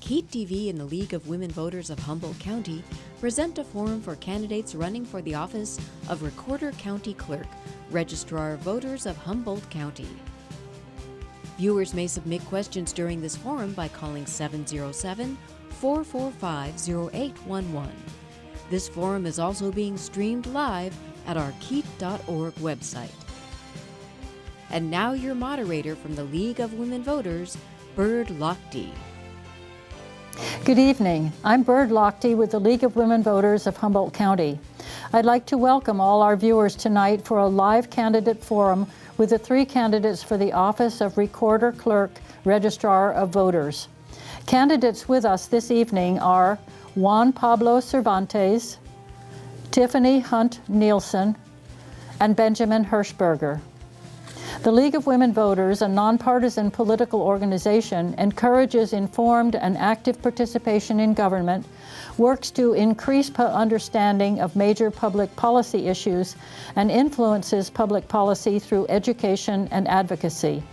KEET-TV and the League of Women Voters of Humboldt County present a forum for candidates running for the office of Recorder County Clerk, Registrar of Voters of Humboldt County. Viewers may submit questions during this forum by calling 707-445-0811. This forum is also being streamed live at our KEET.org website. And now your moderator from the League of Women Voters, Bird Lochte. Good evening. I'm Bird Lochte with the League of Women Voters of Humboldt County. I'd like to welcome all our viewers tonight for a live candidate forum with the three candidates for the office of Recorder Clerk, Registrar of Voters. Candidates with us this evening are Juan Pablo Cervantes, Tiffany Hunt Nielsen, and Benjamin Hershberger. The League of Women Voters, a nonpartisan political organization, encourages informed and active participation in government, works to increase understanding of major public policy issues, and influences public policy through education and advocacy.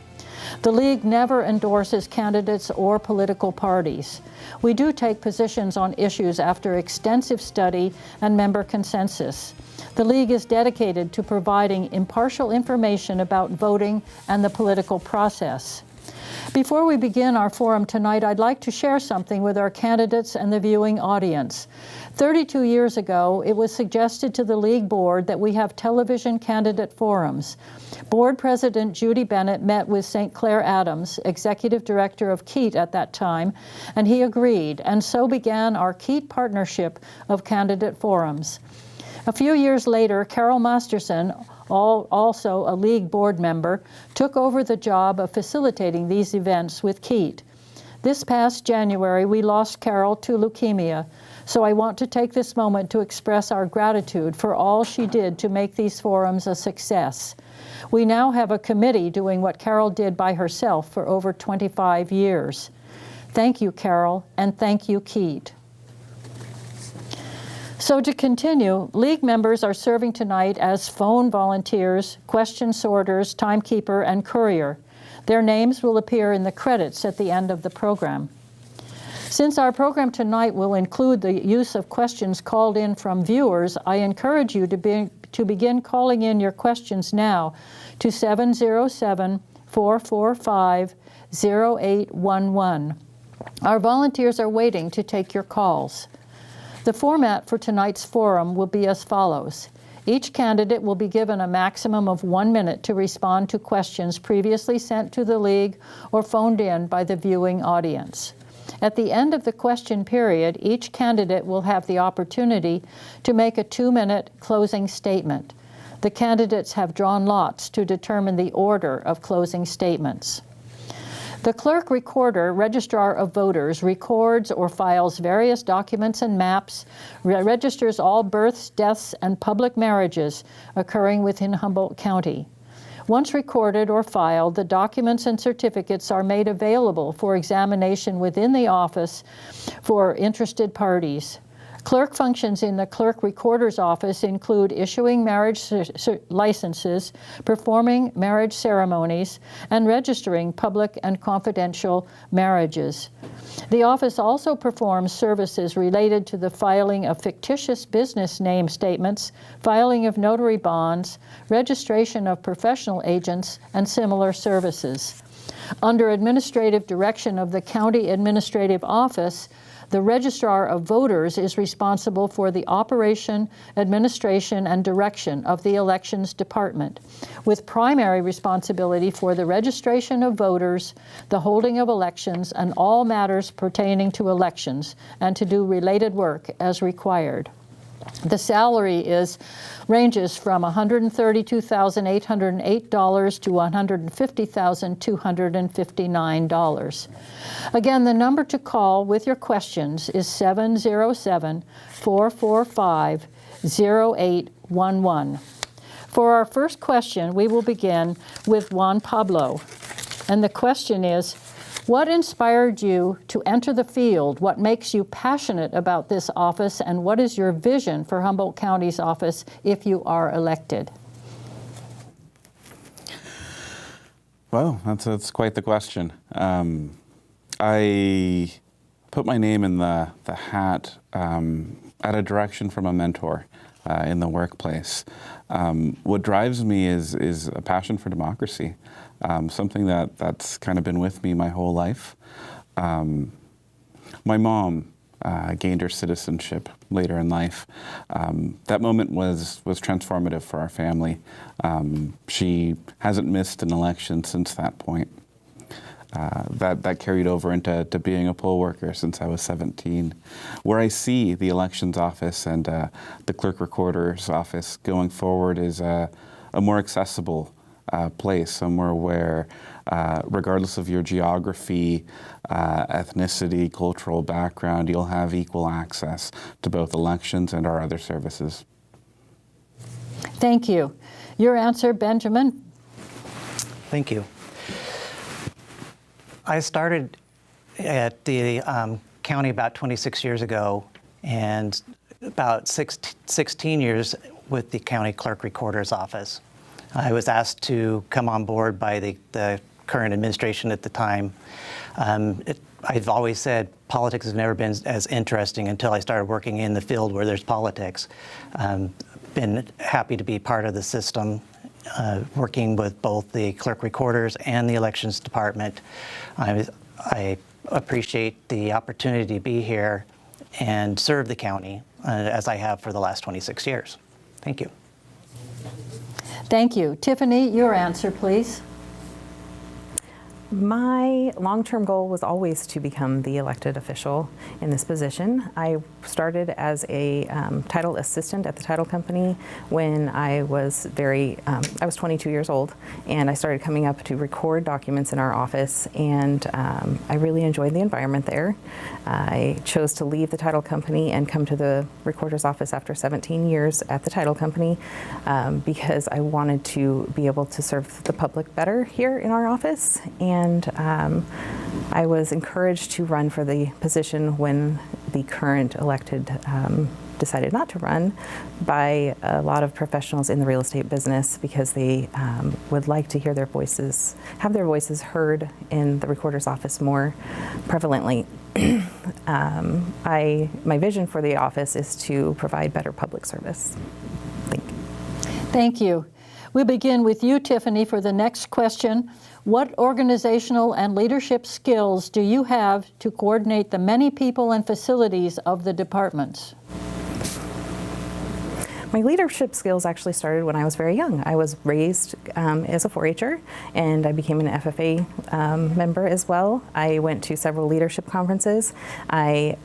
The League never endorses candidates or political parties. We do take positions on issues after extensive study and member consensus. The League is dedicated to providing impartial information about voting and the political process. Before we begin our forum tonight, I'd like to share something with our candidates and the viewing audience. 32 years ago, it was suggested to the League board that we have television candidate forums. Board President Judy Bennett met with St. Clair Adams, Executive Director of KEET at that time, and he agreed, and so began our KEET partnership of candidate forums. A few years later, Carol Masterson, also a League board member, took over the job of facilitating these events with KEET. This past January, we lost Carol to leukemia, so I want to take this moment to express our gratitude for all she did to make these forums a success. We now have a committee doing what Carol did by herself for over 25 years. Thank you, Carol, and thank you, KEET. So to continue, League members are serving tonight as phone volunteers, question sorters, timekeeper, and courier. Their names will appear in the credits at the end of the program. Since our program tonight will include the use of questions called in from viewers, I encourage you to begin calling in your questions now to 707-445-0811. Our volunteers are waiting to take your calls. The format for tonight's forum will be as follows. Each candidate will be given a maximum of 1 minute to respond to questions previously sent to the League or phoned in by the viewing audience. At the end of the question period, each candidate will have the opportunity to make a 2-minute closing statement. The candidates have drawn lots to determine the order of closing statements. The Clerk Recorder, Registrar of Voters, records or files various documents and maps, registers all births, deaths, and public marriages occurring within Humboldt County. Once recorded or filed, the documents and certificates are made available for examination within the office for interested parties. Clerk functions in the Clerk Recorder's office include issuing marriage licenses, performing marriage ceremonies, and registering public and confidential marriages. The office also performs services related to the filing of fictitious business name statements, filing of notary bonds, registration of professional agents, and similar services. Under administrative direction of the County Administrative Office, the Registrar of Voters is responsible for the operation, administration, and direction of the Elections Department, with primary responsibility for the registration of voters, the holding of elections, and all matters pertaining to elections, and to do related work as required. The salary ranges from $132,808 to $150,259. Again, the number to call with your questions is 707-445-0811. For our first question, we will begin with Juan Pablo. And the question is, what inspired you to enter the field? What makes you passionate about this office? And what is your vision for Humboldt County's office if you are elected? Well, that's quite the question. I put my name in the hat at a direction from a mentor in the workplace. What drives me is a passion for democracy, something that's kind of been with me my whole life. My mom gained her citizenship later in life. That moment was transformative for our family. She hasn't missed an election since that point. That carried over into being a poll worker since I was 17, where I see the elections office and the clerk recorder's office going forward is a more accessible place, somewhere where, regardless of your geography, ethnicity, cultural background, you'll have equal access to both elections and our other services. Thank you. Your answer, Benjamin? Thank you. I started at the county about 26 years ago, and about 16 years with the county clerk recorder's office. I was asked to come on board by the current administration at the time. I've always said politics has never been as interesting until I started working in the field where there's politics. Been happy to be part of the system, working with both the clerk recorders and the elections department. I appreciate the opportunity to be here and serve the county as I have for the last 26 years. Thank you. Thank you. Tiffany, your answer, please. My long-term goal was always to become the elected official in this position. I started as a title assistant at the title company when I was I was 22 years old, and I started coming up to record documents in our office, and I really enjoyed the environment there. I chose to leave the title company and come to the recorder's office after 17 years at the title company because I wanted to be able to serve the public better here in our office. And I was encouraged to run for the position when the current elected decided not to run by a lot of professionals in the real estate business because they would like to hear their voices, have their voices heard in the recorder's office more prevalently. My vision for the office is to provide better public service. Thank you. Thank you. We begin with you, Tiffany, for the next question. What organizational and leadership skills do you have to coordinate the many people and facilities of the departments? My leadership skills actually started when I was very young. I was raised as a 4-H'er, and I became an FFA member as well. I went to several leadership conferences. I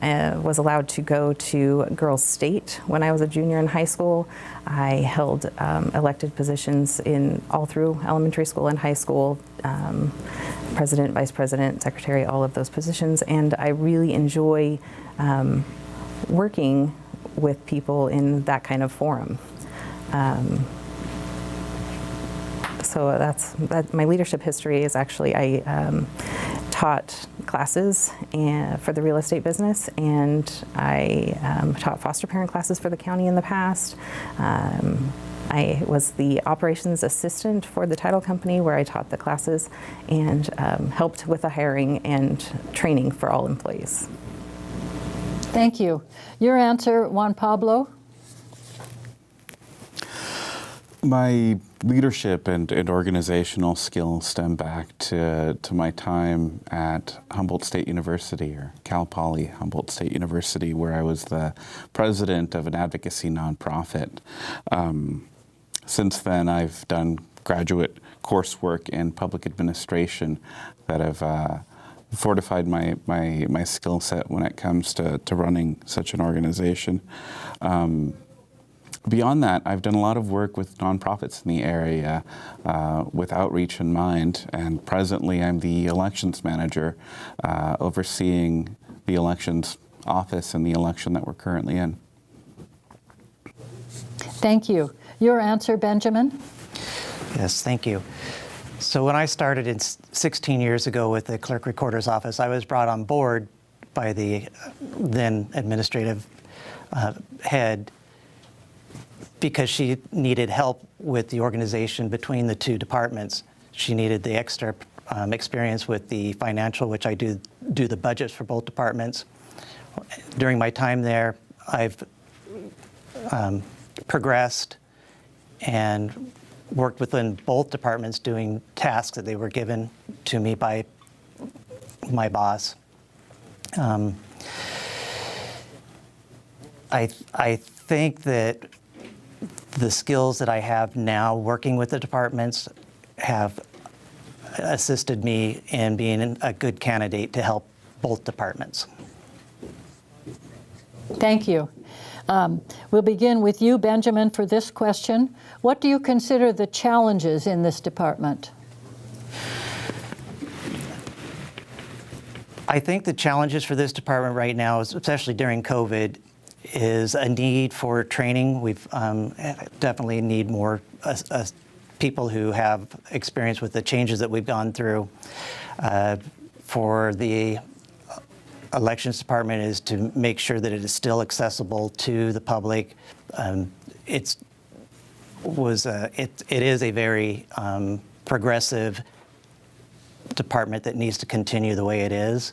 was allowed to go to Girls State when I was a junior in high school. I held elected positions all through elementary school and high school, president, vice president, secretary, all of those positions, and I really enjoy working with people in that kind of forum. So my leadership history is actually I taught classes for the real estate business, and I taught foster parent classes for the county in the past. I was the operations assistant for the title company where I taught the classes and helped with the hiring and training for all employees. Thank you. Your answer, Juan Pablo? My leadership and organizational skills stem back to my time at Humboldt State University, or Cal Poly Humboldt State University, where I was the president of an advocacy nonprofit. Since then, I've done graduate coursework in public administration that have fortified my skill set when it comes to running such an organization. Beyond that, I've done a lot of work with nonprofits in the area with outreach in mind, and presently I'm the elections manager overseeing the elections office and the election that we're currently in. Thank you. Your answer, Benjamin? Yes, thank you. So when I started 16 years ago with the clerk recorder's office, I was brought on board by the then administrative head because she needed help with the organization between the two departments. She needed the extra experience with the financial, which I do the budgets for both departments, during my time there, I've progressed and worked within both departments doing tasks that they were given to me by my boss. I think that the skills that I have now working with the departments have assisted me in being a good candidate to help both departments. Thank you. We'll begin with you, Benjamin, for this question. What do you consider the challenges in this department? I think the challenges for this department right now, especially during COVID, is a need for training. We've definitely need more people who have experience with the changes that we've gone through. For the elections department is to make sure that it is still accessible to the public. It is a very progressive department that needs to continue the way it is.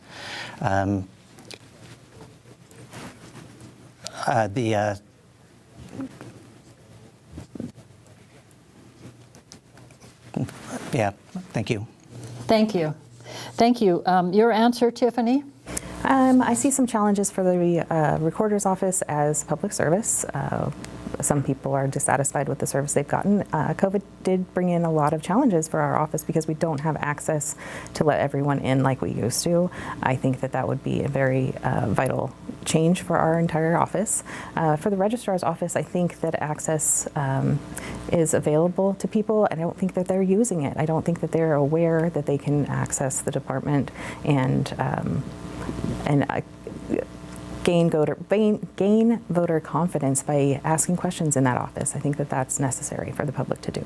Yeah, thank you. Thank you. Thank you. Your answer, Tiffany? I see some challenges for the recorder's office as public service. Some people are dissatisfied with the service they've gotten. COVID did bring in a lot of challenges for our office because we don't have access to let everyone in like we used to. I think that that would be a very vital change for our entire office. For the registrar's office, I think that access is available to people, and I don't think that they're using it. I don't think that they're aware that they can access the department and gain voter confidence by asking questions in that office. I think that that's necessary for the public to do.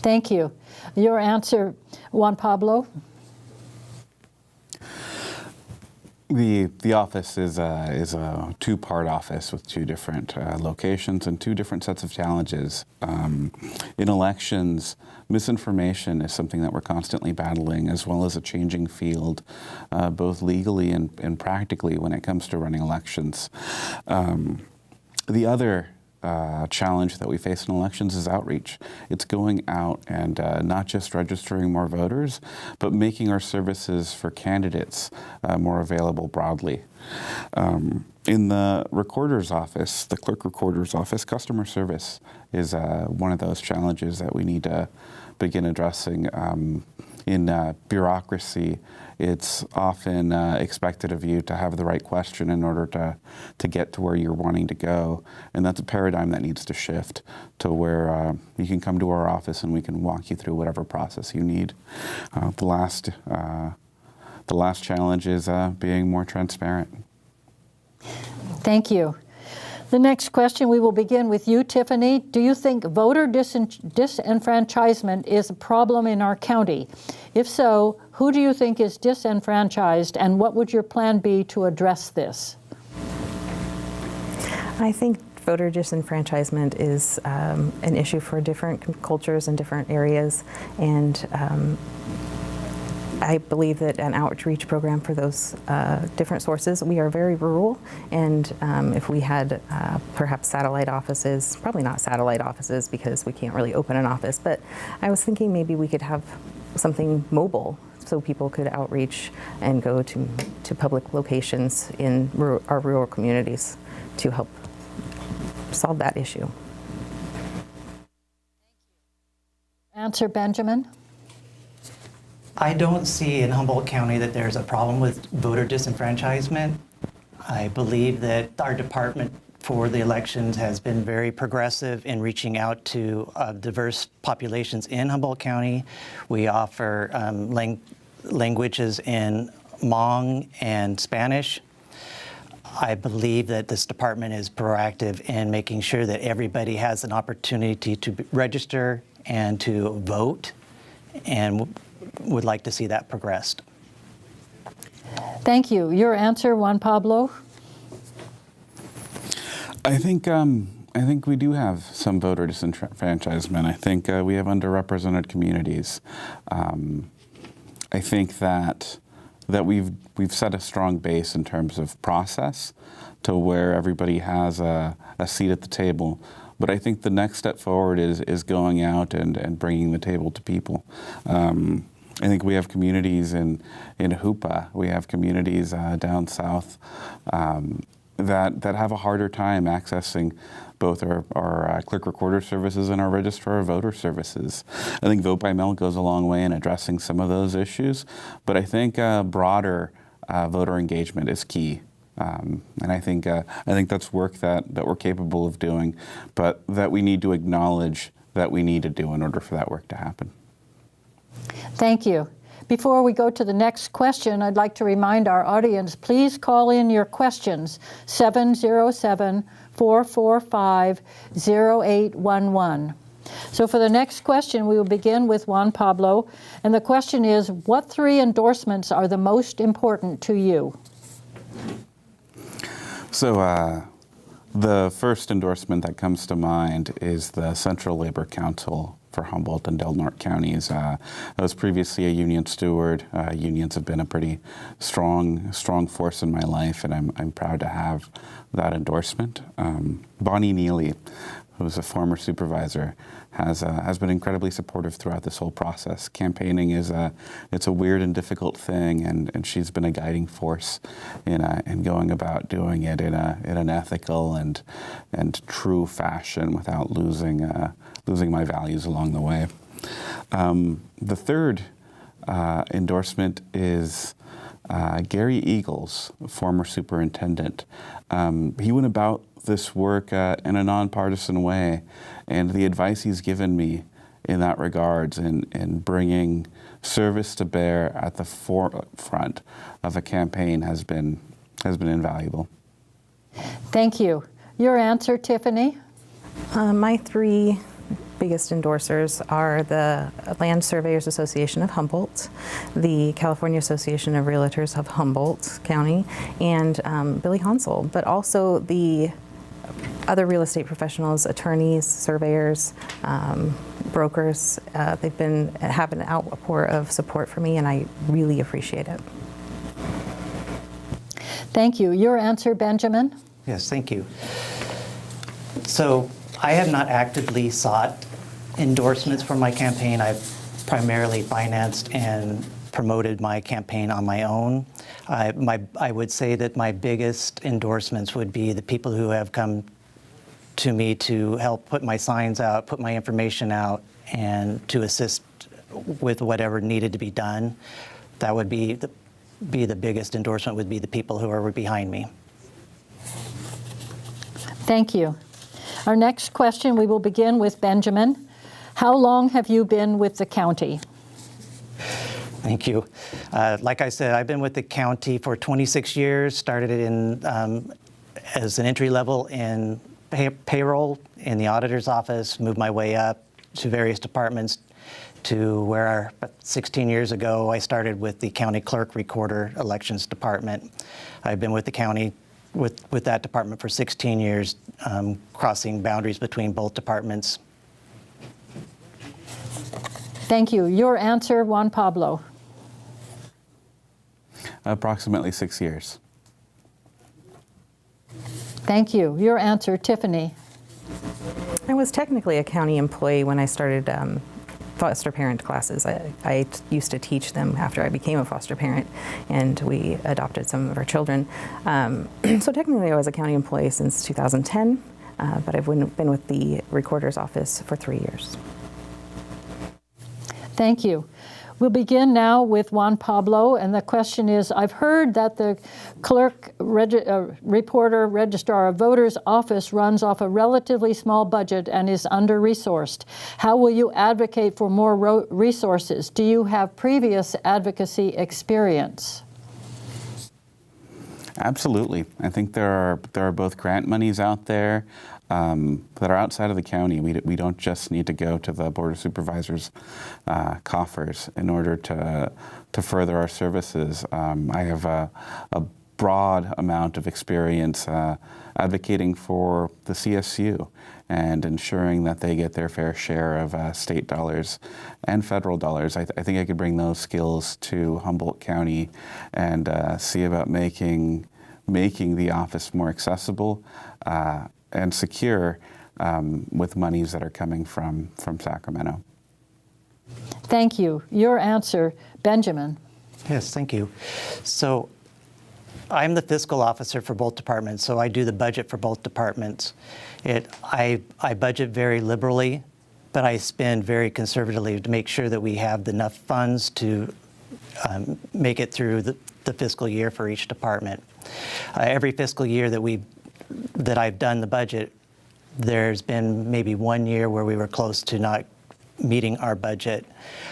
Thank you. Your answer, Juan Pablo? The office is a two-part office with two different locations and two different sets of challenges. In elections, misinformation is something that we're constantly battling, as well as a changing field, both legally and practically when it comes to running elections. The other challenge that we face in elections is outreach. It's going out and not just registering more voters, but making our services for candidates more available broadly. In the recorder's office, the clerk recorder's office, customer service is one of those challenges that we need to begin addressing. In bureaucracy, it's often expected of you to have the right question in order to get to where you're wanting to go. And that's a paradigm that needs to shift to where you can come to our office and we can walk you through whatever process you need. The last challenge is being more transparent. Thank you. The next question, we will begin with you, Tiffany. Do you think voter disenfranchisement is a problem in our county? If so, who do you think is disenfranchised, and what would your plan be to address this? I think voter disenfranchisement is an issue for different cultures and different areas, and I believe that an outreach program for those different sources. We are very rural, and if we had perhaps satellite offices, probably not satellite offices because we can't really open an office, but I was thinking maybe we could have something mobile so people could outreach and go to public locations in our rural communities to help solve that issue. Answer, Benjamin? I don't see in Humboldt County that there's a problem with voter disenfranchisement. I believe that our department for the elections has been very progressive in reaching out to diverse populations in Humboldt County. We offer languages in Hmong and Spanish. I believe that this department is proactive in making sure that everybody has an opportunity to register and to vote, and would like to see that progressed. Thank you. Your answer, Juan Pablo? I think we do have some voter disenfranchisement. I think we have underrepresented communities. I think that that we've set a strong base in terms of process to where everybody has a seat at the table. But I think the next step forward is going out and bringing the table to people. I think we have communities in Hoopa, we have communities down south that have a harder time accessing both our clerk recorder services and our registrar of voter services. I think Vote by Mail goes a long way in addressing some of those issues, but I think broader voter engagement is key. And I think that's work that we're capable of doing, but that we need to acknowledge that we need to do in order for that work to happen. Thank you. Before we go to the next question, I'd like to remind our audience, please call in your questions, 707-445-0811. So for the next question, we will begin with Juan Pablo, and the question is, what 3 endorsements are the most important to you? So the first endorsement that comes to mind is the Central Labor Council for Humboldt and Del Norte counties. I was previously a union steward. Unions have been a pretty strong force in my life, and I'm proud to have that endorsement. Bonnie Neely, who's a former supervisor, has been incredibly supportive throughout this whole process. Campaigning it's a weird and difficult thing, and she's been a guiding force in going about doing it in an ethical and true fashion without losing my values along the way. The third endorsement is Gary Eagles, former superintendent. He went about this work in a nonpartisan way, and the advice he's given me in that regards in bringing service to bear at the forefront of a campaign has been invaluable. Thank you. Your answer, Tiffany? My 3 biggest endorsers are the Land Surveyors Association of Humboldt, the California Association of Realtors of Humboldt County, and Billy Hansel, but also the other real estate professionals, attorneys, surveyors, brokers. They've have an outpour of support for me, and I really appreciate it. Thank you. Your answer, Benjamin? Yes, thank you. So I have not actively sought endorsements for my campaign. I've primarily financed and promoted my campaign on my own. I would say that my biggest endorsements would be the people who have come to me to help put my signs out, put my information out, and to assist with whatever needed to be done. That would be the biggest endorsement, would be the people who are behind me. Thank you. Our next question, we will begin with Benjamin. How long have you been with the county? Thank you. Like I said, I've been with the county for 26 years, started as an entry level in payroll in the auditor's office, moved my way up to various departments to where about 16 years ago I started with the county clerk recorder elections department. I've been with the county with that department for 16 years, crossing boundaries between both departments. Thank you. Your answer, Juan Pablo. Approximately 6 years. Thank you. Your answer, Tiffany. I was technically a county employee when I started foster parent classes. I used to teach them after I became a foster parent, and we adopted some of our children. So technically I was a county employee since 2010, but I've been with the recorder's office for 3 years. Thank you. We'll begin now with Juan Pablo, and the question is, I've heard that the clerk, reporter, registrar of voters office runs off a relatively small budget and is under-resourced. How will you advocate for more resources? Do you have previous advocacy experience? Absolutely. I think there are both grant monies out there that are outside of the county. We don't just need to go to the Board of Supervisors coffers in order to further our services. I have a broad amount of experience advocating for the CSU and ensuring that they get their fair share of state dollars and federal dollars. I think I could bring those skills to Humboldt County and see about making the office more accessible and secure with monies that are coming from Sacramento. Thank you. Your answer, Benjamin. Yes, thank you. So I'm the fiscal officer for both departments, so I do the budget for both departments. I budget very liberally, but I spend very conservatively to make sure that we have enough funds to make it through the fiscal year for each department. Every fiscal year that I've done the budget, there's been maybe 1 year where we were close to not meeting our budget.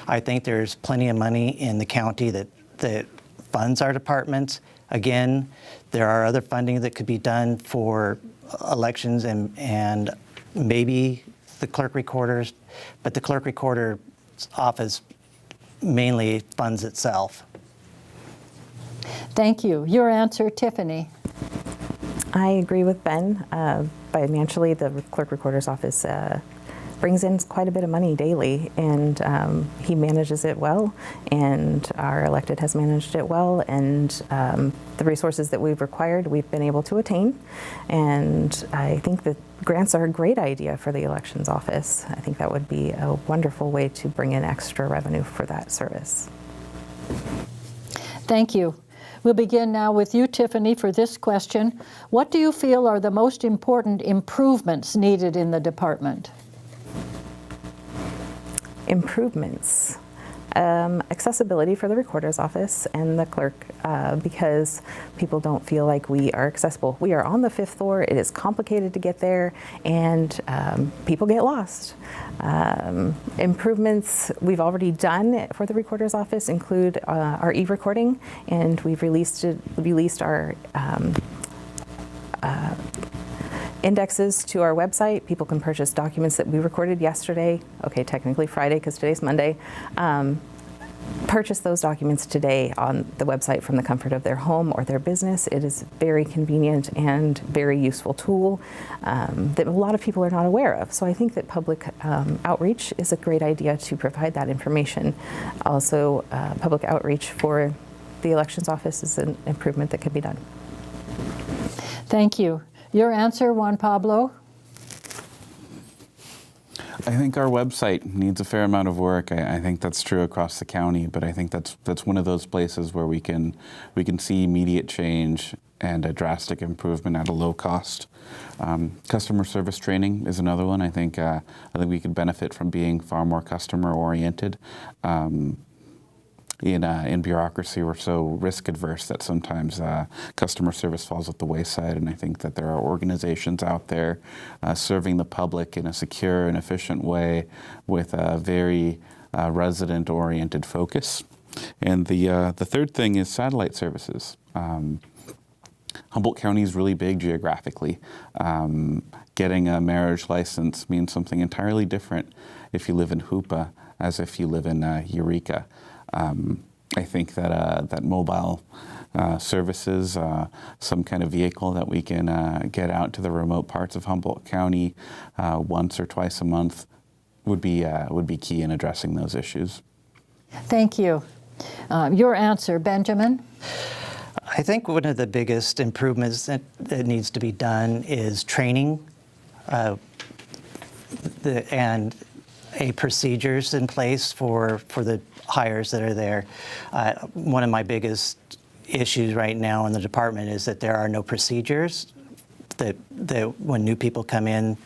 I think there's plenty of money in the county that funds our departments. Again, there are other funding that could be done for elections and maybe the clerk recorders, but the clerk recorder's office mainly funds itself. Thank you. Your answer, Tiffany. I agree with Ben. Financially, the clerk recorder's office brings in quite a bit of money daily, and he manages it well, and our elected has managed it well, and the resources that we've required, we've been able to attain. And I think that grants are a great idea for the elections office. I think that would be a wonderful way to bring in extra revenue for that service. Thank you. We'll begin now with you, Tiffany, for this question. What do you feel are the most important improvements needed in the department? Improvements. Accessibility for the recorder's office and the clerk, because people don't feel like we are accessible. We are on the 5th floor. It is complicated to get there, and people get lost. Improvements we've already done for the recorder's office include our e-recording, and we've released our indexes to our website. People can purchase documents that we recorded yesterday. Okay, technically Friday because today's Monday. Purchase those documents today on the website from the comfort of their home or their business. It is very convenient and very useful tool that a lot of people are not aware of. So I think that public outreach is a great idea to provide that information. Also, public outreach for the elections office is an improvement that could be done. Thank you. Your answer, Juan Pablo? I think our website needs a fair amount of work. I think that's true across the county, but I think that's one of those places where we can see immediate change and a drastic improvement at a low cost. Customer service training is another one. I think we could benefit from being far more customer oriented. In bureaucracy, we're so risk adverse that sometimes customer service falls at the wayside, and I think that there are organizations out there serving the public in a secure and efficient way with a very resident-oriented focus. And the third thing is satellite services. Humboldt County is really big geographically. Getting a marriage license means something entirely different if you live in Hoopa as if you live in Eureka. I think that mobile services, some kind of vehicle that we can get out to the remote parts of Humboldt County once or twice a month would be key in addressing those issues. Thank you. Your answer, Benjamin? I think one of the biggest improvements that needs to be done is training and procedures in place for the hires that are there. One of my biggest issues right now in the department is that there are no procedures, that when new people come in,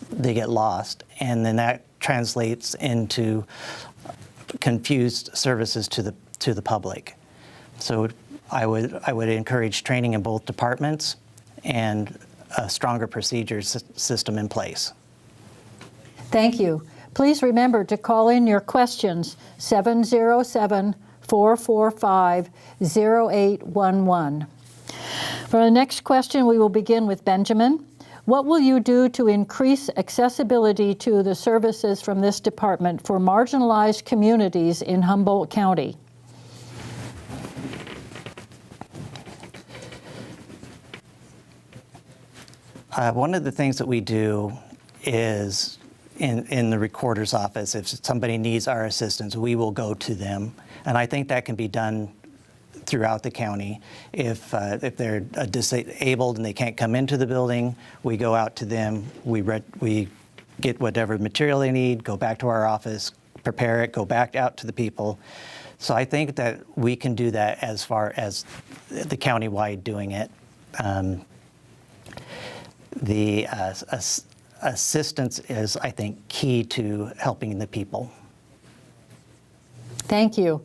they get lost, and then that translates into confused services to the public. So I would encourage training in both departments and a stronger procedures system in place. Thank you. Please remember to call in your questions, 707-445-0811. For the next question, we will begin with Benjamin. What will you do to increase accessibility to the services from this department for marginalized communities in Humboldt County? One of the things that we do is in the recorder's office, if somebody needs our assistance, we will go to them. And I think that can be done throughout the county. If they're disabled and they can't come into the building, we go out to them, we get whatever material they need, go back to our office, prepare it, go back out to the people. So I think that we can do that as far as the county-wide doing it. The assistance is, I think, key to helping the people. Thank you.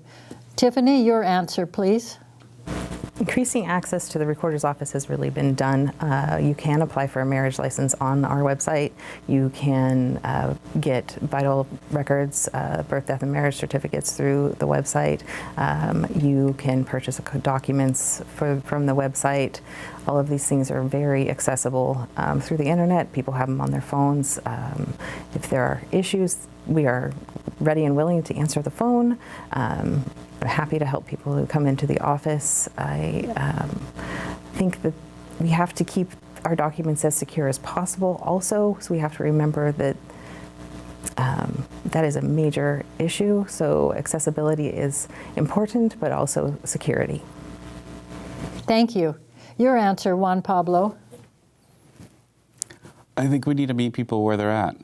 Tiffany, your answer, please. Increasing access to the recorder's office has really been done. You can apply for a marriage license on our website. You can get vital records, birth, death, and marriage certificates through the website. You can purchase documents from the website. All of these things are very accessible through the internet. People have them on their phones. If there are issues, we are ready and willing to answer the phone. I'm happy to help people who come into the office. I think that we have to keep our documents as secure as possible also, so we have to remember that that is a major issue. So accessibility is important, but also security. Thank you. Your answer, Juan Pablo. I think we need to meet people where they're at.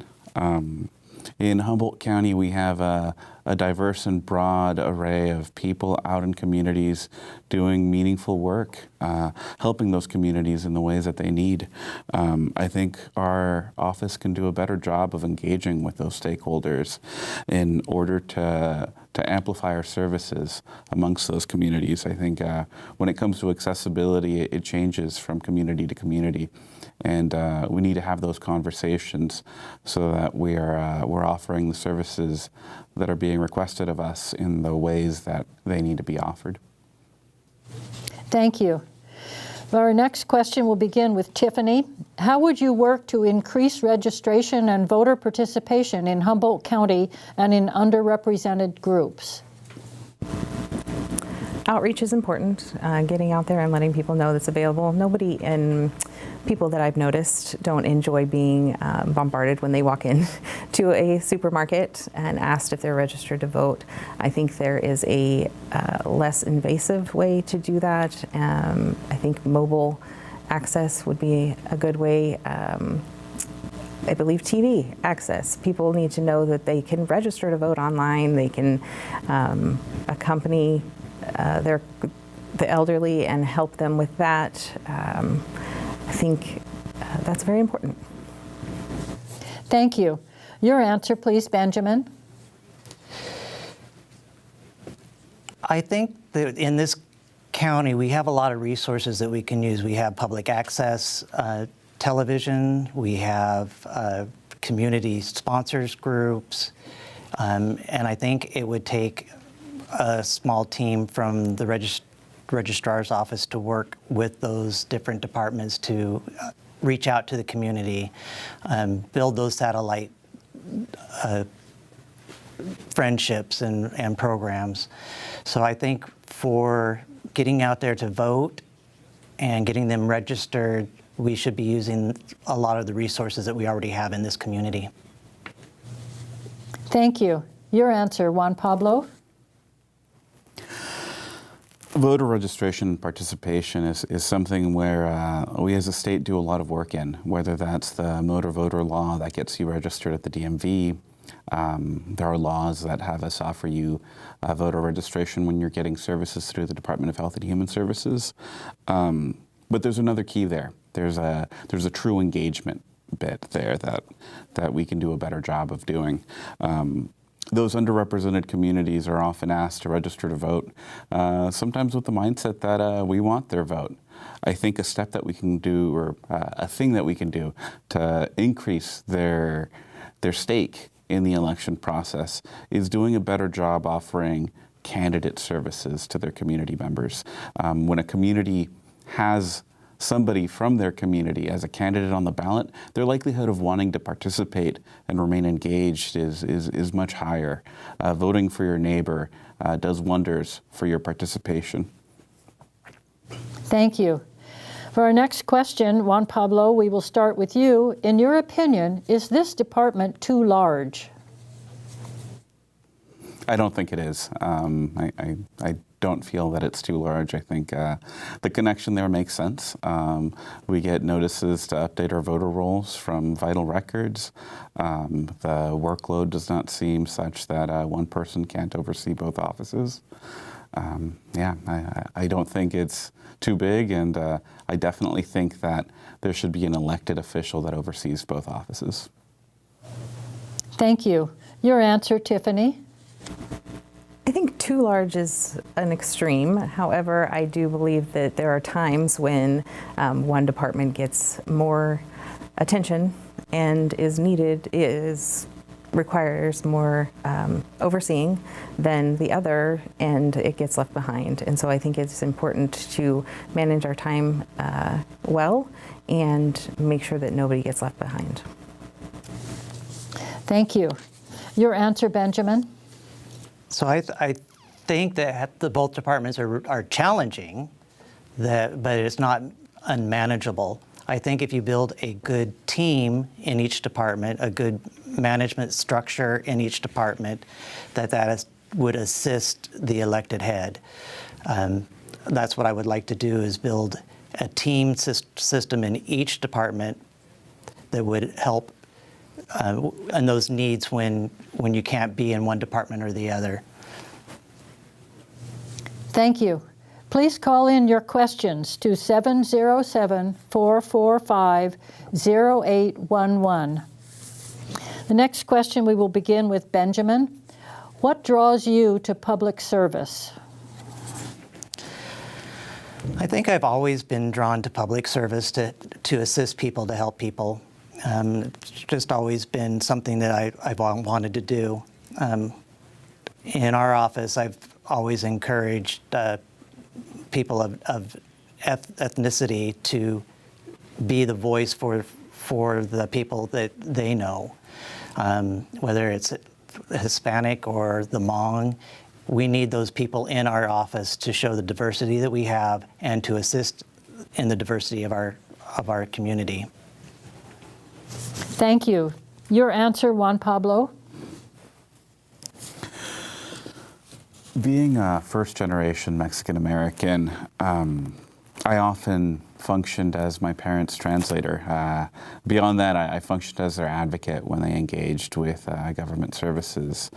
In Humboldt County, we have a diverse and broad array of people out in communities doing meaningful work, helping those communities in the ways that they need. I think our office can do a better job of engaging with those stakeholders in order to amplify our services amongst those communities. I think when it comes to accessibility, it changes from community to community. And we need to have those conversations so that we're offering the services that are being requested of us in the ways that they need to be offered. Thank you. Our next question will begin with Tiffany. How would you work to increase registration and voter participation in Humboldt County and in underrepresented groups? Outreach is important, getting out there and letting people know that's available. People that I've noticed don't enjoy being bombarded when they walk in to a supermarket and asked if they're registered to vote. I think there is a less invasive way to do that. I think mobile access would be a good way. I believe TV access. People need to know that they can register to vote online. They can accompany the elderly and help them with that. I think that's very important. Thank you. Your answer, please, Benjamin. I think that in this county, we have a lot of resources that we can use. We have public access television, we have community sponsors groups, and I think it would take a small team from the Registrar's office to work with those different departments to reach out to the community, build those satellite friendships and programs. So I think for getting out there to vote and getting them registered, we should be using a lot of the resources that we already have in this community. Thank you. Your answer, Juan Pablo. Voter registration and participation is something where we as a state do a lot of work in, whether that's the motor voter law that gets you registered at the DMV. There are laws that have us offer you voter registration when you're getting services through the Department of Health and Human Services. But there's another key there. There's a true engagement bit there that we can do a better job of doing. Those underrepresented communities are often asked to register to vote, sometimes with the mindset that we want their vote. I think a step that we can do, or a thing that we can do to increase their stake in the election process, is doing a better job offering candidate services to their community members. When a community has somebody from their community as a candidate on the ballot, their likelihood of wanting to participate and remain engaged is much higher. Voting for your neighbor does wonders for your participation. Thank you. For our next question, Juan Pablo, we will start with you. In your opinion, is this department too large? I don't think it is. I don't feel that it's too large. I think the connection there makes sense. We get notices to update our voter rolls from vital records. The workload does not seem such that one person can't oversee both offices. Yeah, I don't think it's too big, and I definitely think that there should be an elected official that oversees both offices. Thank you. Your answer, Tiffany? I think too large is an extreme. However, I do believe that there are times when one department gets more attention and requires more overseeing than the other, and it gets left behind. And so I think it's important to manage our time well and make sure that nobody gets left behind. Thank you. Your answer, Benjamin? So I think that both departments are challenging, but it's not unmanageable. I think if you build a good team in each department, a good management structure in each department, that would assist the elected head. That's what I would like to do, is build a team system in each department that would help and those needs when you can't be in one department or the other. Thank you. Please call in your questions to 707-445-0811. The next question, we will begin with Benjamin. What draws you to public service? I think I've always been drawn to public service to assist people, to help people. It's just always been something that I've wanted to do. In our office, I've always encouraged people of ethnicity to be the voice for the people that they know. Whether it's Hispanic or the Hmong, we need those people in our office to show the diversity that we have and to assist in the diversity of our community. Thank you. Your answer, Juan Pablo? Being a first-generation Mexican-American, I often functioned as my parents' translator. Beyond that, I functioned as their advocate when they engaged with government services.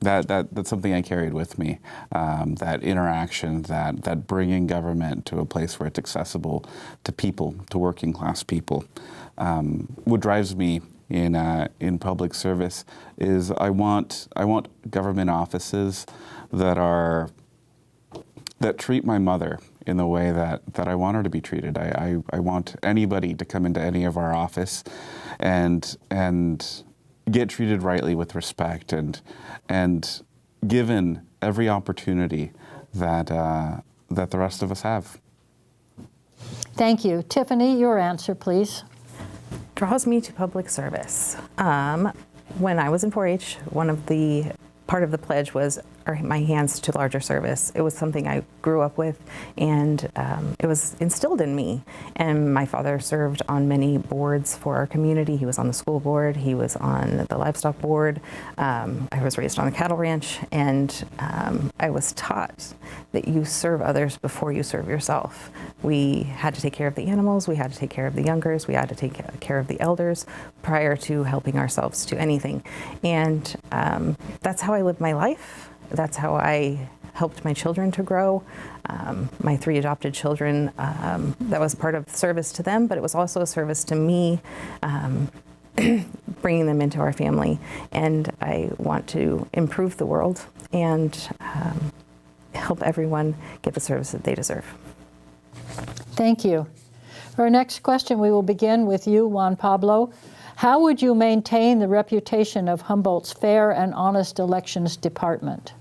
That's something I carried with me, that interaction, that bringing government to a place where it's accessible to people, to working class people. What drives me in public service is I want government offices that treat my mother in the way that I want her to be treated. I want anybody to come into any of our office and get treated rightly with respect and given every opportunity that the rest of us have. Thank you. Tiffany, your answer, please. Draws me to public service. When I was in 4-H, part of the pledge was my hands to larger service. It was something I grew up with, and it was instilled in me. And my father served on many boards for our community. He was on the school board, he was on the livestock board. I was raised on a cattle ranch, and I was taught that you serve others before you serve yourself. We had to take care of the animals, we had to take care of the youngers, we had to take care of the elders prior to helping ourselves to anything. And that's how I lived my life. That's how I helped my children to grow. My 3 adopted children, that was part of service to them, but it was also a service to me, bringing them into our family. And I want to improve the world and help everyone get the service that they deserve. Thank you. For our next question, we will begin with you, Juan Pablo. How would you maintain the reputation of Humboldt's fair and honest elections department?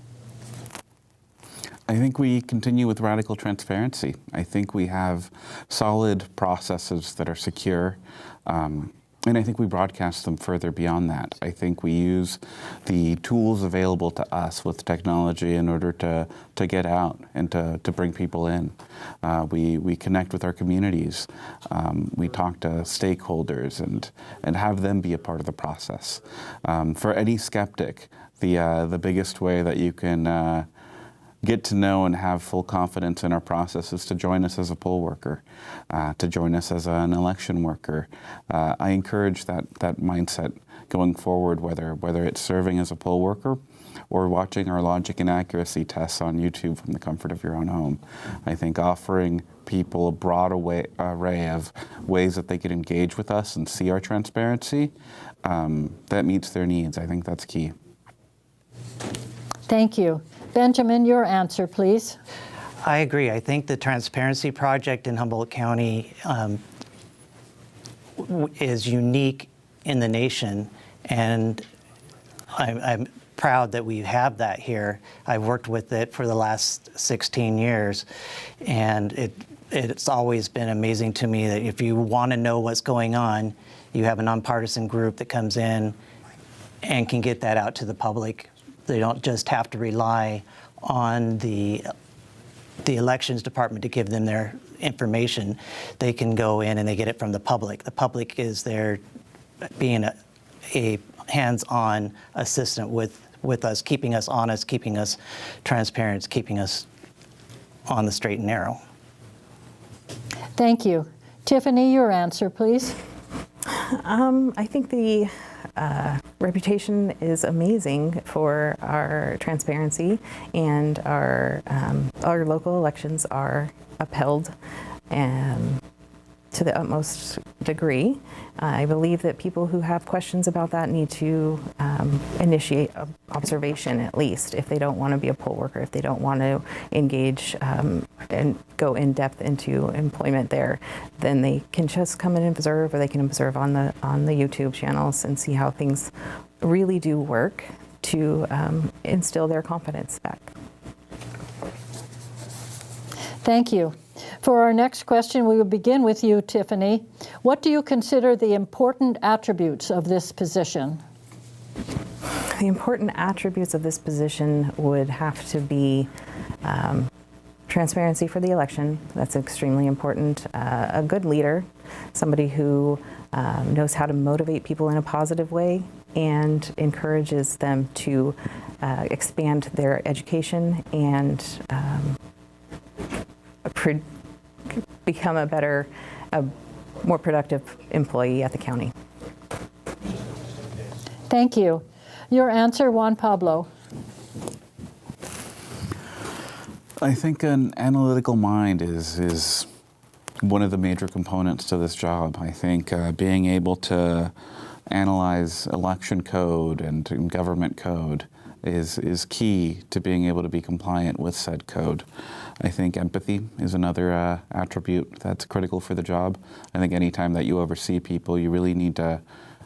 I think we continue with radical transparency. I think we have solid processes that are secure. And I think we broadcast them further beyond that. I think we use the tools available to us with technology in order to get out and to bring people in. We connect with our communities. We talk to stakeholders and have them be a part of the process. For any skeptic, the biggest way that you can get to know and have full confidence in our process is to join us as a poll worker, to join us as an election worker. I encourage that mindset going forward, whether it's serving as a poll worker or watching our logic and accuracy tests on YouTube from the comfort of your own home. I think offering people a broad array of ways that they can engage with us and see our transparency, that meets their needs. I think that's key. Thank you. Benjamin, your answer, please. I agree. I think the Transparency Project in Humboldt County is unique in the nation, and I'm proud that we have that here. I've worked with it for the last 16 years, and it's always been amazing to me that if you want to know what's going on, you have a nonpartisan group that comes in and can get that out to the public. They don't just have to rely on the elections department to give them their information. They can go in and they get it from the public. The public is there being a hands-on assistant with us, keeping us honest, keeping us transparent, keeping us on the straight and narrow. Thank you. Tiffany, your answer, please. I think the reputation is amazing for our transparency, and our local elections are upheld to the utmost degree. I believe that people who have questions about that need to initiate observation, at least, if they don't want to be a poll worker, if they don't want to engage and go in depth into employment there, then they can just come and observe, or they can observe on the YouTube channels and see how things really do work to instill their confidence back. Thank you. For our next question, we will begin with you, Tiffany. What do you consider the important attributes of this position? The important attributes of this position would have to be transparency for the election. That's extremely important. A good leader, somebody who knows how to motivate people in a positive way and encourages them to expand their education and become a more productive employee at the county. Thank you. Your answer, Juan Pablo. I think an analytical mind is one of the major components to this job. I think being able to analyze election code and government code is key to being able to be compliant with said code. I think empathy is another attribute that's critical for the job. I think anytime that you oversee people, you really need to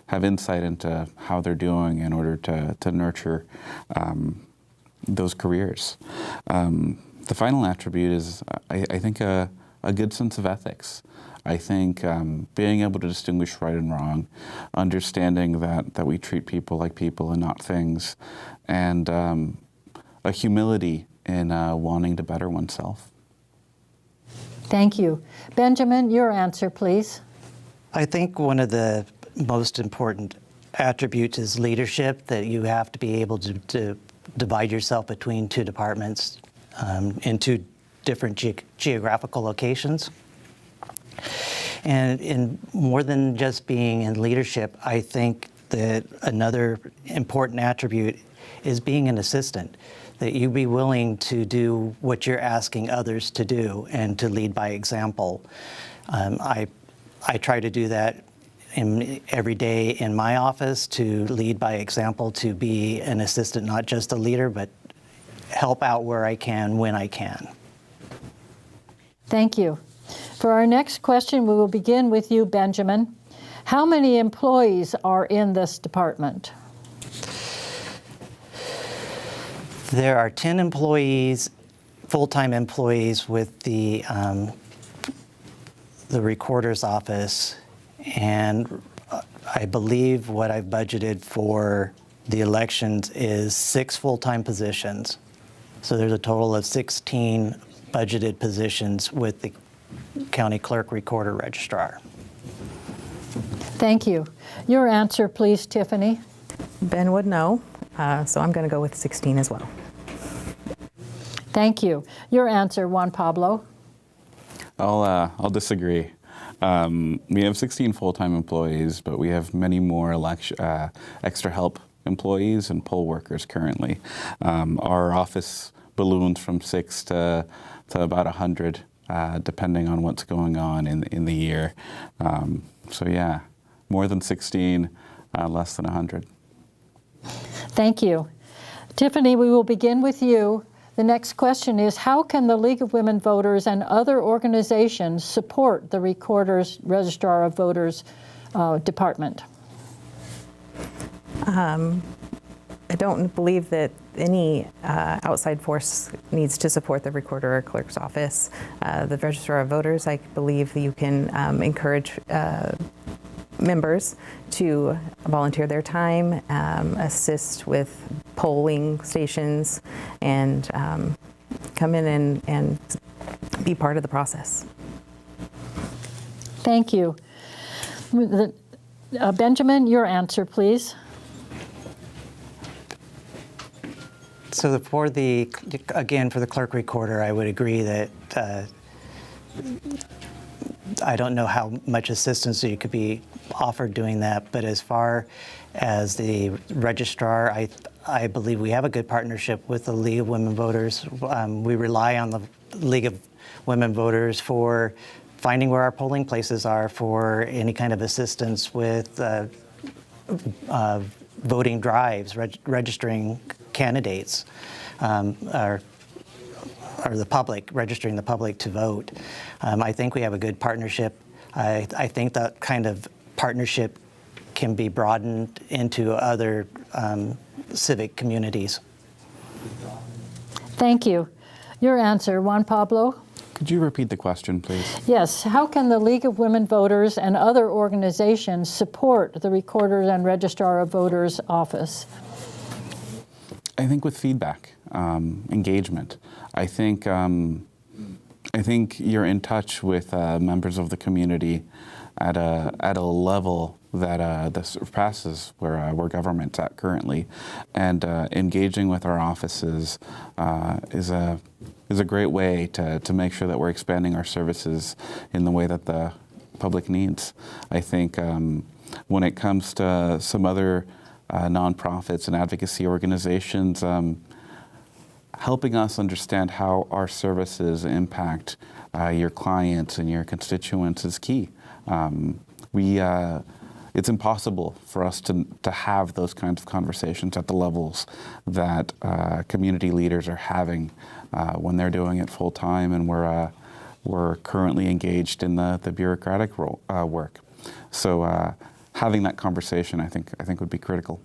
have insight into how they're doing in order to nurture those careers. The final attribute is, I think, a good sense of ethics. I think being able to distinguish right and wrong, understanding that we treat people like people and not things, and a humility in wanting to better oneself. Thank you. Benjamin, your answer, please. I think one of the most important attributes is leadership, that you have to be able to divide yourself between two departments in two different geographical locations. And in more than just being in leadership, I think that another important attribute is being an assistant, that you be willing to do what you're asking others to do and to lead by example. I try to do that every day in my office, to lead by example, to be an assistant, not just a leader, but help out where I can, when I can. Thank you. For our next question, we will begin with you, Benjamin. How many employees are in this department? There are 10 employees, full-time employees with the recorder's office, and I believe what I've budgeted for the elections is 6 full-time positions. So there's a total of 16 budgeted positions with the county clerk, recorder, registrar. Thank you. Your answer, please, Tiffany. Ben would know, so I'm going to go with 16 as well. Thank you. Your answer, Juan Pablo. I'll disagree. We have 16 full-time employees, but we have many more extra help employees and poll workers currently. Our office balloons from 6 to about 100, depending on what's going on in the year. So yeah, more than 16, less than 100. Thank you. Tiffany, we will begin with you. The next question is, how can the League of Women Voters and other organizations support the Registrar of Voters department? I don't believe that any outside force needs to support the recorder or clerk's office. The Registrar of Voters, I believe that you can encourage members to volunteer their time, assist with polling stations, and come in and be part of the process. Thank you. Benjamin, your answer, please. So for the clerk recorder, I would agree that I don't know how much assistance you could be offered doing that, but as far as the registrar, I believe we have a good partnership with the League of Women Voters. We rely on the League of Women Voters for finding where our polling places are, for any kind of assistance with voting drives, registering candidates, or the public, registering the public to vote. I think we have a good partnership. I think that kind of partnership can be broadened into other civic communities. Thank you. Your answer, Juan Pablo? Could you repeat the question, please? Yes. How can the League of Women Voters and other organizations support the Recorder and Registrar of Voters office? I think with feedback, engagement. I think you're in touch with members of the community at a level that surpasses where government's at currently, and engaging with our offices is a great way to make sure that we're expanding our services in the way that the public needs. I think when it comes to some other nonprofits and advocacy organizations, helping us understand how our services impact your clients and your constituents is key. It's impossible for us to have those kinds of conversations at the levels that community leaders are having when they're doing it full time, and we're currently engaged in the bureaucratic work. So having that conversation, I think would be critical.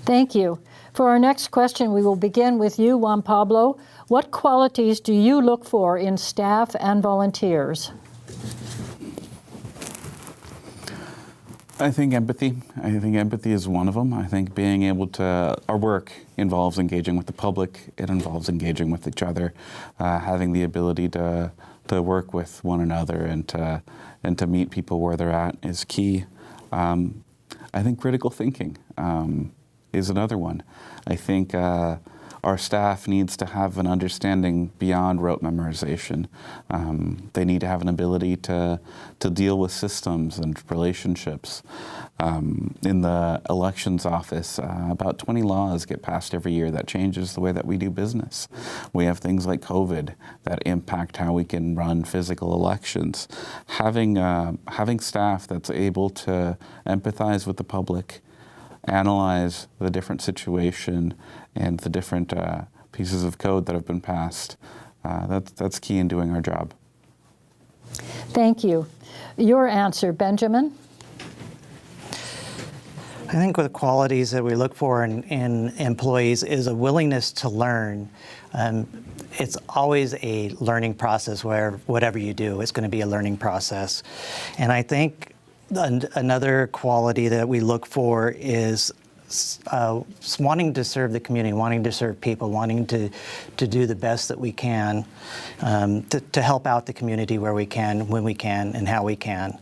Thank you. For our next question, we will begin with you, Juan Pablo. What qualities do you look for in staff and volunteers? I think empathy. I think empathy is one of them. I think being able to, our work involves engaging with the public. It involves engaging with each other, having the ability to work with one another and to meet people where they're at is key. I think critical thinking is another one. I think our staff needs to have an understanding beyond rote memorization. They need to have an ability to deal with systems and relationships. In the elections office, about 20 laws get passed every year that changes the way that we do business. We have things like COVID that impact how we can run physical elections. Having staff that's able to empathize with the public, analyze the different situation and the different pieces of code that have been passed. That's key in doing our job. Thank you. Your answer, Benjamin? I think the qualities that we look for in employees is a willingness to learn. It's always a learning process where whatever you do, it's going to be a learning process. And I think Another quality that we look for is wanting to serve the community, wanting to serve people, wanting to do the best that we can to help out the community where we can, when we can, and how we can.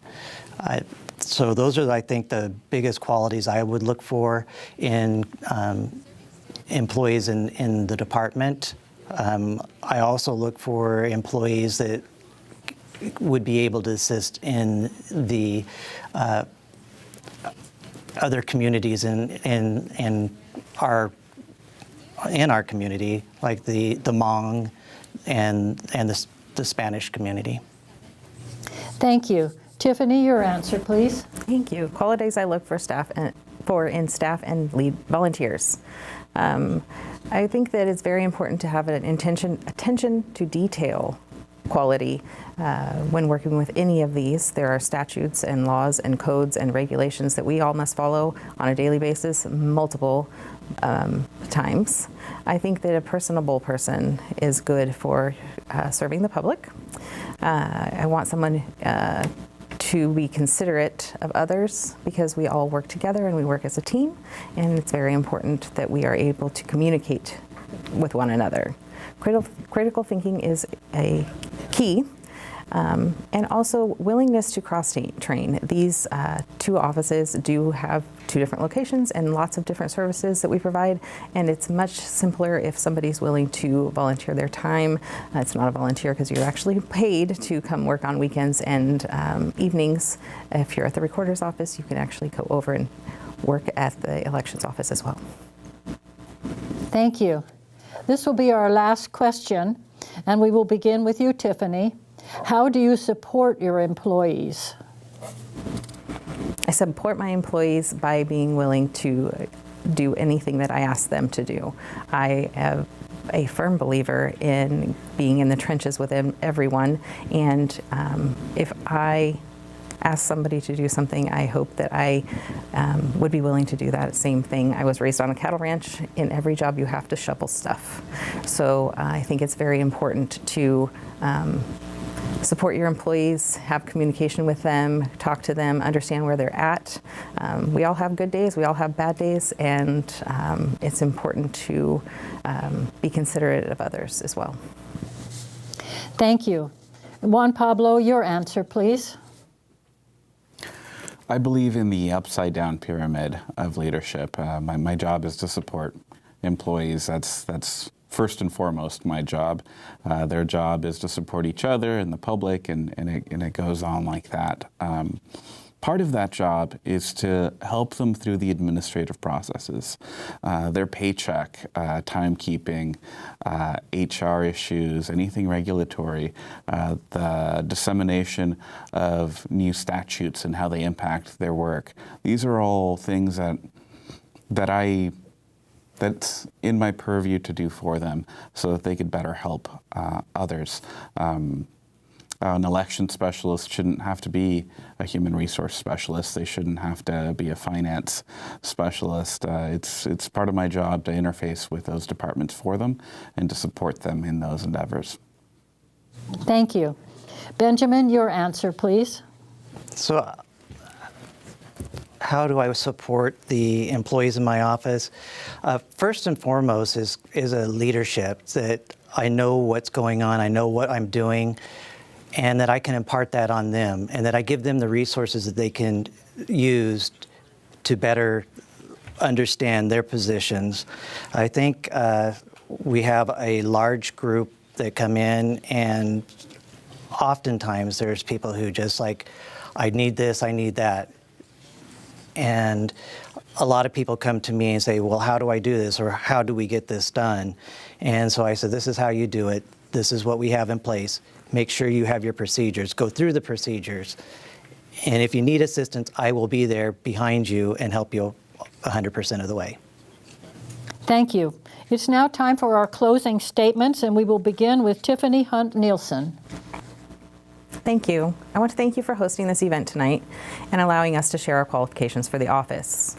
So those are, I think, the biggest qualities I would look for in employees in the department. I also look for employees that would be able to assist in the other communities in our community, like the Hmong and the Spanish community. Thank you. Tiffany, your answer, please. Thank you. Qualities I look for in staff and lead volunteers. I think that it's very important to have an attention to detail quality when working with any of these. There are statutes and laws and codes and regulations that we all must follow on a daily basis, multiple times. I think that a personable person is good for serving the public. I want someone to be considerate of others, because we all work together and we work as a team, and it's very important that we are able to communicate with one another. Critical thinking is a key, and also willingness to cross-train. These two offices do have two different locations and lots of different services that we provide, and it's much simpler if somebody's willing to volunteer their time. It's not a volunteer because you're actually paid to come work on weekends and evenings. If you're at the recorder's office, you can actually go over and work at the elections office as well. Thank you. This will be our last question, and we will begin with you, Tiffany. How do you support your employees? I support my employees by being willing to do anything that I ask them to do. I am a firm believer in being in the trenches with everyone, and if I ask somebody to do something, I hope that I would be willing to do that same thing. I was raised on a cattle ranch. In every job you have to shovel stuff. So I think it's very important to support your employees, have communication with them, talk to them, understand where they're at. We all have good days, we all have bad days, and it's important to be considerate of others as well. Thank you. Juan Pablo, your answer, please. I believe in the upside-down pyramid of leadership. My job is to support employees. That's first and foremost my job. Their job is to support each other and the public, and it goes on like that. Part of that job is to help them through the administrative processes, their paycheck, timekeeping, HR issues, anything regulatory, the dissemination of new statutes and how they impact their work. These are all things that's in my purview to do for them so that they could better help others. An election specialist shouldn't have to be a human resource specialist. They shouldn't have to be a finance specialist. It's part of my job to interface with those departments for them and to support them in those endeavors. Thank you. Benjamin, your answer, please. So how do I support the employees in my office? First and foremost is a leadership, that I know what's going on, I know what I'm doing, and that I can impart that on them, and that I give them the resources that they can use to better understand their positions. I think we have a large group that come in, and oftentimes there's people who just like, I need this, I need that. And a lot of people come to me and say, well, how do I do this? Or how do we get this done? And so I said, this is how you do it. This is what we have in place. Make sure you have your procedures. Go through the procedures. And if you need assistance, I will be there behind you and help you 100% of the way. Thank you. It's now time for our closing statements, and we will begin with Tiffany Hunt Nielsen. Thank you. I want to thank you for hosting this event tonight and allowing us to share our qualifications for the office.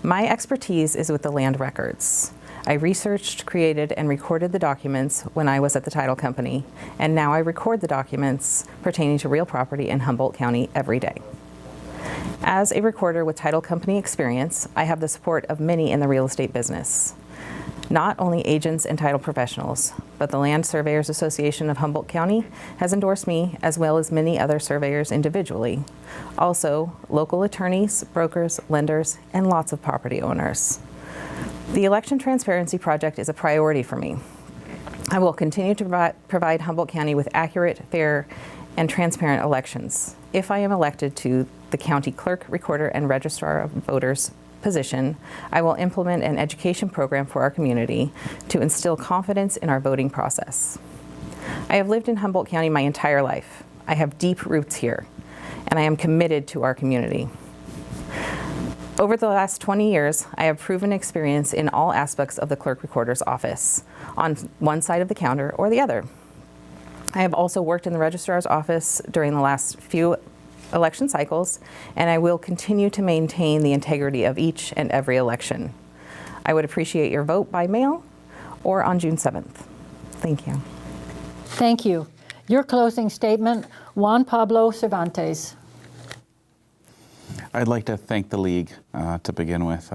My expertise is with the land records. I researched, created, and recorded the documents when I was at the title company, and now I record the documents pertaining to real property in Humboldt County every day. As a recorder with title company experience, I have the support of many in the real estate business. Not only agents and title professionals, but the Land Surveyors Association of Humboldt County has endorsed me, as well as many other surveyors individually. Also, local attorneys, brokers, lenders, and lots of property owners. The Election Transparency Project is a priority for me. I will continue to provide Humboldt County with accurate, fair, and transparent elections. If I am elected to the County Clerk, Recorder, and Registrar of Voters position, I will implement an education program for our community to instill confidence in our voting process. I have lived in Humboldt County my entire life. I have deep roots here, and I am committed to our community. Over the last 20 years, I have proven experience in all aspects of the Clerk Recorder's office, on one side of the counter or the other. I have also worked in the Registrar's office during the last few election cycles, and I will continue to maintain the integrity of each and every election. I would appreciate your vote by mail or on June 7th. Thank you. Thank you. Your closing statement, Juan Pablo Cervantes. I'd like to thank the League to begin with.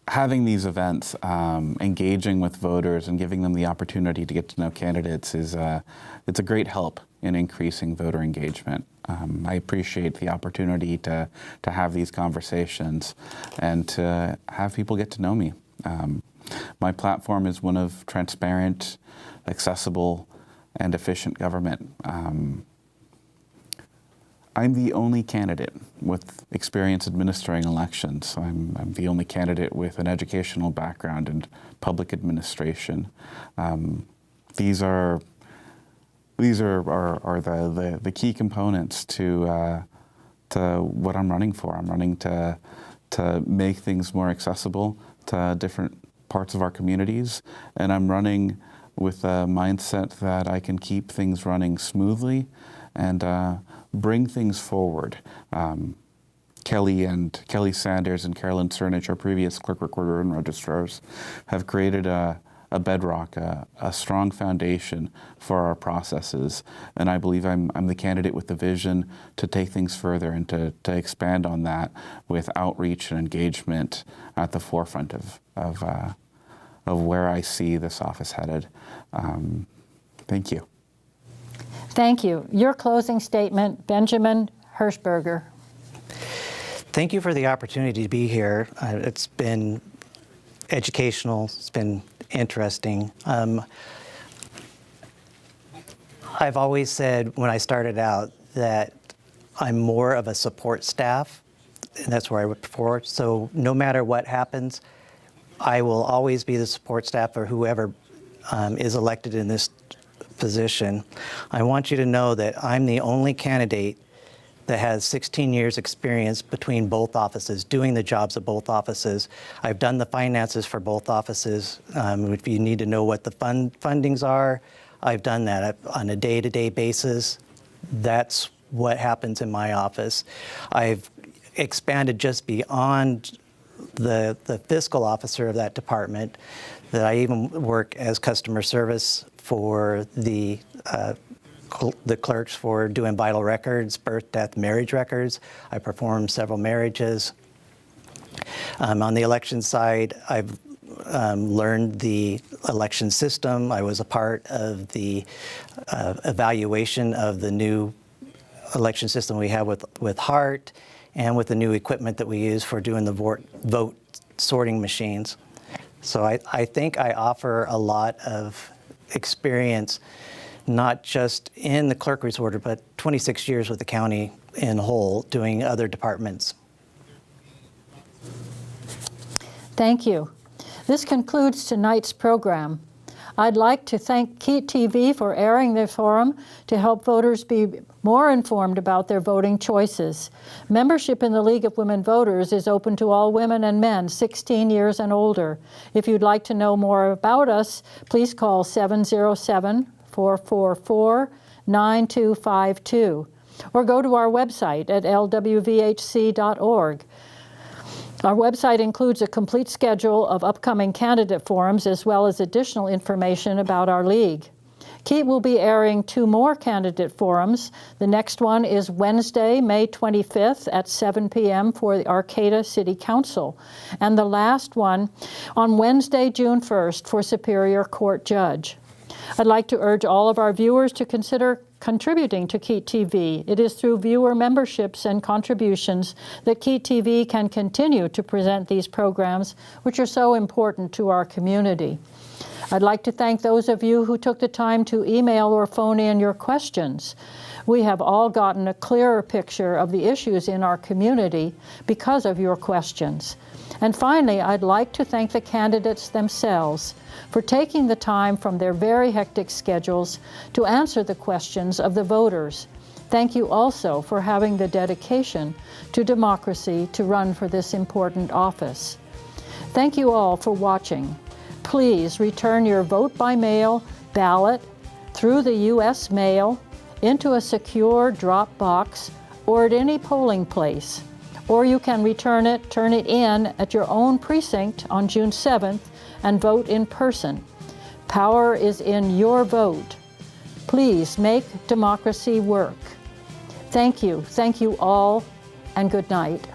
Having these events, engaging with voters and giving them the opportunity to get to know candidates it's a great help in increasing voter engagement. I appreciate the opportunity to have these conversations and to have people get to know me. My platform is one of transparent, accessible, and efficient government. I'm the only candidate with experience administering elections. I'm the only candidate with an educational background in public administration. These are the key components to what I'm running for. I'm running to make things more accessible to different parts of our communities, and I'm running with a mindset that I can keep things running smoothly and bring things forward. Kelly Sanders and Carolyn Cernich, our previous clerk, recorder, and registrars, have created a bedrock, a strong foundation for our processes. And I believe I'm the candidate with the vision to take things further and to expand on that with outreach and engagement at the forefront of where I see this office headed. Thank you. Thank you. Your closing statement, Benjamin Hershberger. Thank you for the opportunity to be here. It's been educational. It's been interesting. I've always said when I started out that I'm more of a support staff, and that's where I worked before. So no matter what happens, I will always be the support staff for whoever is elected in this position. I want you to know that I'm the only candidate that has 16 years experience between both offices, doing the jobs of both offices. I've done the finances for both offices. If you need to know what the fundings are, I've done that on a day-to-day basis. That's what happens in my office. I've expanded just beyond the fiscal officer of that department, that I even work as customer service for the clerks for doing vital records, birth, death, marriage records. I perform several marriages. On the election side, I've learned the election system. I was a part of the evaluation of the new election system we have with HART and with the new equipment that we use for doing the vote sorting machines. So I think I offer a lot of experience, not just in the clerk recorder, but 26 years with the county in whole, doing other departments. Thank you. This concludes tonight's program. I'd like to thank KEET-TV for airing the forum to help voters be more informed about their voting choices. Membership in the League of Women Voters is open to all women and men 16 years and older. If you'd like to know more about us, please call 707-444-9252 or go to our website at lwvhc.org. Our website includes a complete schedule of upcoming candidate forums as well as additional information about our league. KEET will be airing 2 more candidate forums. The next one is Wednesday, May 25th at 7 p.m. for the Arcata City Council, and the last one on Wednesday, June 1st for Superior Court Judge. I'd like to urge all of our viewers to consider contributing to KEET-TV. It is through viewer memberships and contributions that KEET-TV can continue to present these programs, which are so important to our community. I'd like to thank those of you who took the time to email or phone in your questions. We have all gotten a clearer picture of the issues in our community because of your questions. And finally, I'd like to thank the candidates themselves for taking the time from their very hectic schedules to answer the questions of the voters. Thank you also for having the dedication to democracy to run for this important office. Thank you all for watching. Please return your vote by mail ballot through the U.S. mail into a secure drop box or at any polling place. Or you can turn it in at your own precinct on June 7th and vote in person. Power is in your vote. Please make democracy work. Thank you all, and good night.